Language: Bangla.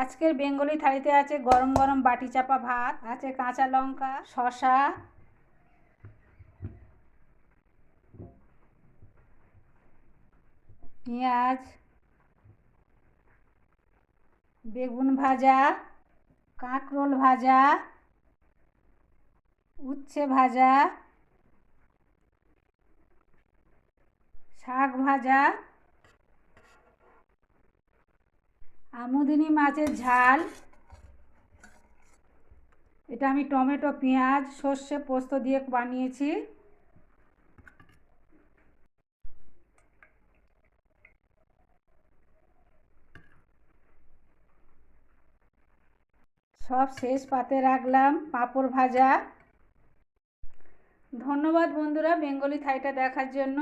আজকের বেঙ্গলি থালিতে আছে গরম গরম বাটি চাপা ভাত, আছে কাঁচা লঙ্কা, শসা, পেঁয়াজ, বেগুন ভাজা, কাঁকরোল ভাজা, উচ্ছে ভাজা, শাক ভাজা, আমুদিনী মাছের ঝাল। এটা আমি টমেটো, পেঁয়াজ, সর্ষে, পোস্ত দিয়ে বানিয়েছি। সব শেষ পাতে রাখলাম পাঁপড় ভাজা। ধন্যবাদ বন্ধুরা বেঙ্গলি থাইটা দেখার জন্য।